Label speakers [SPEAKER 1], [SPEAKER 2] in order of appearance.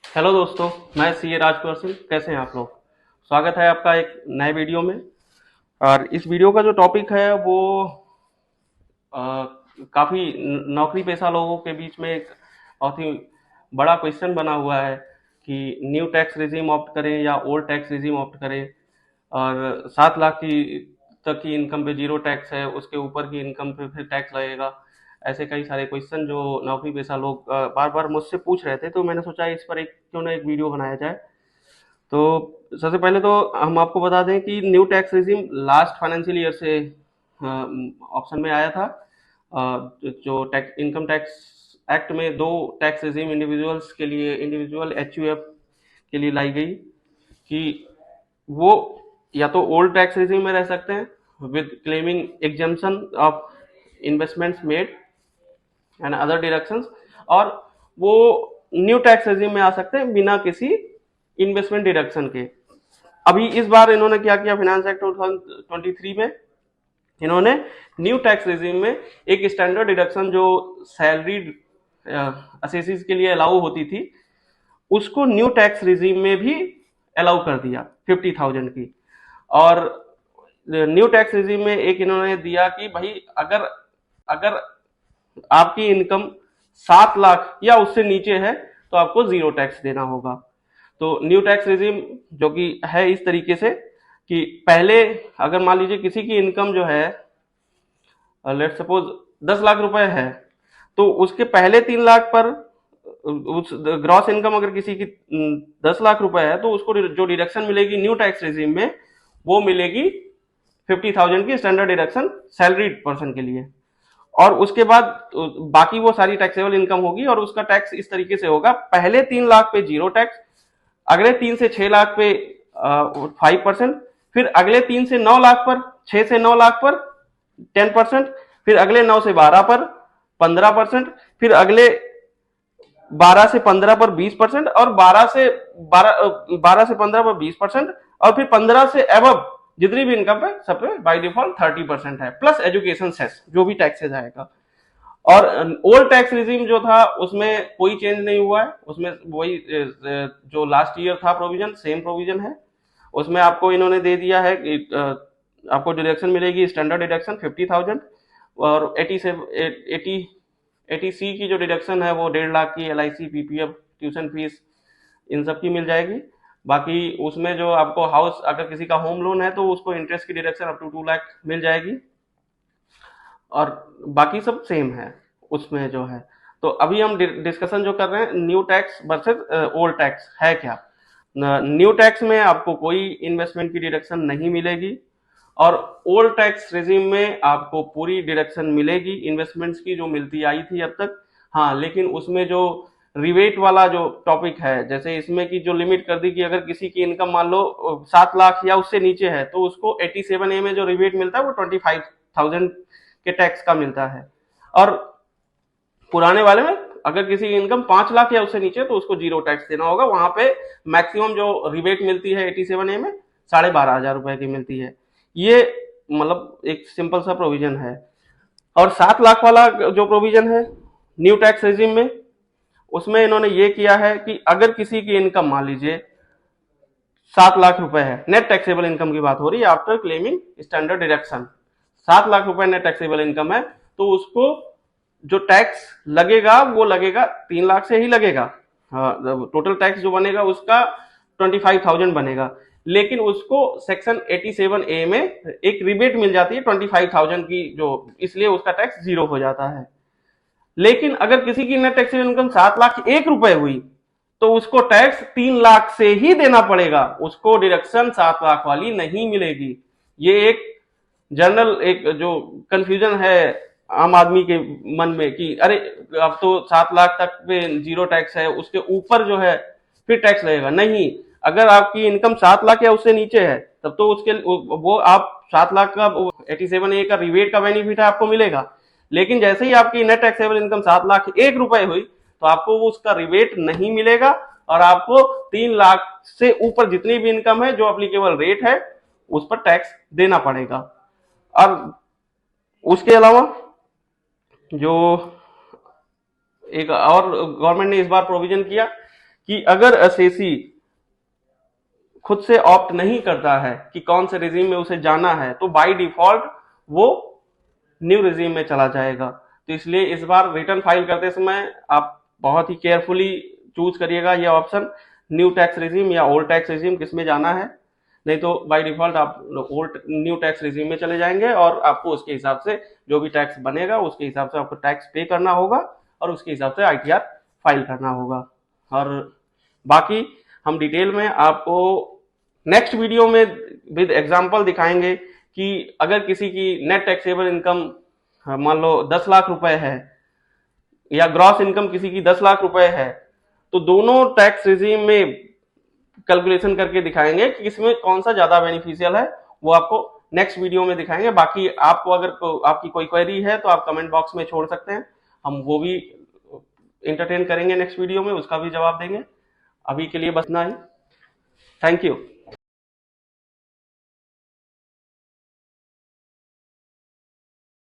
[SPEAKER 1] Hello दोस्तों, मैं CA Rajkumar Singh. कैसे हैं आप लोग? स्वागत है आपका एक नए वीडियो में। और इस वीडियो का जो टॉपिक है वो अ, काफ़ी नौकरी पेशा लोगों के बीच में एक बहुत ही बड़ा क्वेश्चन बना हुआ है कि न्यू टैक्स रिजीम ऑप्ट करें या ओल्ड टैक्स रिजीम ऑप्ट करें। और 7 लाख की तक की इनकम पे जीरो टैक्स है, उसके ऊपर की इनकम पे फिर टैक्स लगेगा। ऐसे कई सारे क्वेश्चन जो नौकरी पेशा लोग बार बार मुझसे पूछ रहे थे, तो मैंने सोचा इस पर एक क्यों ना एक वीडियो बनाया जाए। तो सबसे पहले तो हम आपको बता दें कि new tax regime last financial year से ऑप्शन में आया था। जो टैक्स इनकम टैक्स एक्ट में दो टैक्स रिजीम इंडिविजुअल्स के लिए, इंडिविजुअल एचयूएफ के लिए लाई गई कि वो या तो ओल्ड टैक्स रिजीम में रह सकते हैं with claiming exemption of investments made and other deductions, और वो न्यू टैक्स रेजिम में आ सकते हैं बिना किसी इन्वेस्टमेंट डिडक्शन के। अभी इस बार इन्होंने क्या किया, फाइनेंस एक्ट 2023 में इन्होंने न्यू टैक्स रेजिम में एक स्टैंडर्ड डिडक्शन जो सैलरीड असेसीज के लिए अलाउ होती थी, उसको न्यू टैक्स रिजीम में भी अलाउ कर दिया 50,000 की। और न्यू टैक्स रिजीम में एक इन्होंने दिया कि भाई अगर अगर आपकी इनकम 7 लाख या उससे नीचे है तो आपको जीरो टैक्स देना होगा। तो न्यू टैक्स रिजीम जो कि है इस तरीके से कि पहले अगर मान लीजिए किसी की इनकम जो है, लेट सपोज 10 लाख रुपए है, तो उसके पहले 3 लाख पर उस ग्रॉस इनकम अगर किसी की 10 लाख रुपए है, तो उसको जो डिडक्शन मिलेगी न्यू टैक्स रिजीम में, वो मिलेगी 50,000 की स्टैंडर्ड डिडक्शन सैलरीड पर्सन के लिए। और उसके बाद बाकी वो सारी टैक्सेबल इनकम होगी और उसका टैक्स इस तरीके से होगा, पहले 3 लाख पे जीरो टैक्स, अगले 3 से 6 लाख पे 5%, फिर अगले 3 से 9 लाख पर, 6 से 9 लाख पर 10%, फिर अगले 9 से 12 पर 15%, फिर अगले 12 से 15 पर 20%, और 12 से 15 पर 20%, और फिर 15 से एबव जितनी भी इनकम है सब पे बाई डिफॉल्ट 30% है, प्लस एजुकेशन सेस जो भी टैक्सेज आएगा। और ओल्ड टैक्स रिजीम जो था उसमें कोई चेंज नहीं हुआ है, उसमें वही जो लास्ट ईयर था प्रोविजन, सेम प्रोविजन है। उसमें आपको इन्होंने दे दिया है कि आपको डिडक्शन मिलेगी, स्टैंडर्ड डिडक्शन 50,000, और 80 सी की जो डिडक्शन है वो 1.5 लाख की, LIC, PPF, ट्यूशन फीस, इन सब की मिल जाएगी। बाकी उसमें जो आपको हाउस, अगर किसी का होम लोन है तो उसको इंटरेस्ट की डिडक्शन अप टू 2 लाख मिल जाएगी, और बाकी सब सेम है उसमें जो है। तो अभी हम डिस्कशन जो कर रहे हैं new tax versus old tax है क्या। न्यू टैक्स में आपको कोई इन्वेस्टमेंट की डिडक्शन नहीं मिलेगी, और ओल्ड टैक्स रेजिम में आपको पूरी डिडक्शन मिलेगी इन्वेस्टमेंट्स की जो मिलती आई थी अब तक। हाँ, लेकिन उसमें जो रिवेट वाला जो टॉपिक है, जैसे इसमें की जो लिमिट कर दी कि अगर किसी की इनकम मान लो 7 लाख या उससे नीचे है, तो उसको 87A में जो रिवेट मिलता है वो 25,000 के टैक्स का मिलता है। और पुराने वाले में अगर किसी की इनकम 5 लाख या उससे नीचे है तो उसको जीरो टैक्स देना होगा। वहां पे मैक्सिमम जो रिबेट मिलती है 87A में 12,500 रुपए की मिलती है। ये मतलब एक सिंपल सा प्रोविजन है। और 7 लाख वाला जो प्रोविजन है न्यू टैक्स रेजिम में, उसमें इन्होंने ये किया है कि अगर किसी की इनकम मान लीजिए 7 लाख रुपए है, नेट टैक्सेबल इनकम की बात हो रही है after claiming standard deduction, 7 lakh रुपए नेट टैक्सेबल इनकम है, तो उसको जो टैक्स लगेगा वो लगेगा 3 लाख से ही लगेगा। टोटल टैक्स जो बनेगा उसका 25,000 बनेगा, लेकिन उसको सेक्शन 87A में एक रिबेट मिल जाती है 25,000 की, जो इसलिए उसका टैक्स जीरो हो जाता है। लेकिन अगर किसी की नेट टैक्सेबल इनकम 7 लाख 1 रुपए हुई तो उसको टैक्स 3 लाख से ही देना पड़ेगा, उसको डिडक्शन 7 लाख वाली नहीं मिलेगी। ये एक जनरल एक जो कंफ्यूजन है आम आदमी के मन में कि अरे अब तो 7 लाख तक पे जीरो टैक्स है, उसके ऊपर जो है फिर टैक्स लगेगा। नहीं, अगर आपकी इनकम 7 लाख या उससे नीचे है तब तो उसके वो आप 7 लाख का 87A का रिबेट का बेनिफिट है आपको मिलेगा। लेकिन जैसे ही आपकी नेट टैक्सेबल इनकम 7 लाख 1 रुपए हुई तो आपको वो उसका रिबेट नहीं मिलेगा, और आपको 3 लाख से ऊपर जितनी भी इनकम है जो एप्लीकेबल रेट है उस पर टैक्स देना पड़ेगा। और उसके अलावा जो एक और गवर्नमेंट ने इस बार प्रोविजन किया कि अगर एसएसी खुद से ऑप्ट नहीं करता है कि कौन से रिजीम में उसे जाना है, तो बाय डिफॉल्ट वो न्यू रिजीम में चला जाएगा। तो इसलिए इस बार रिटर्न फाइल करते समय आप बहुत ही केयरफुली चूज करिएगा ये ऑप्शन, न्यू टैक्स रिजीम या ओल्ड टैक्स रिजीम किस में जाना है। नहीं तो बाय डिफॉल्ट आप ओल्ड न्यू टैक्स रिजीम में चले जाएंगे और आपको उसके हिसाब से जो भी टैक्स बनेगा उसके हिसाब से आपको टैक्स पे करना होगा और उसके हिसाब से आईटीआर फाइल करना होगा। और बाकी हम डिटेल में आपको नेक्स्ट वीडियो में विद एग्जांपल दिखाएंगे कि अगर किसी की नेट टैक्सेबल इनकम मान लो 10 लाख रुपए है या ग्रॉस इनकम किसी की 10 लाख रुपए है, तो दोनों टैक्स रिजीम में कैलकुलेशन करके दिखाएंगे कि इसमें कौन सा ज्यादा बेनिफिशियल है, वो आपको नेक्स्ट वीडियो में दिखाएंगे। बाकी आपको अगर आपकी कोई क्वेरी है तो आप कमेंट बॉक्स में छोड़ सकते हैं, हम वो भी एंटरटेन करेंगे नेक्स्ट वीडियो में, उसका भी जवाब देंगे। अभी के लिए बस इतना ही। Thank you.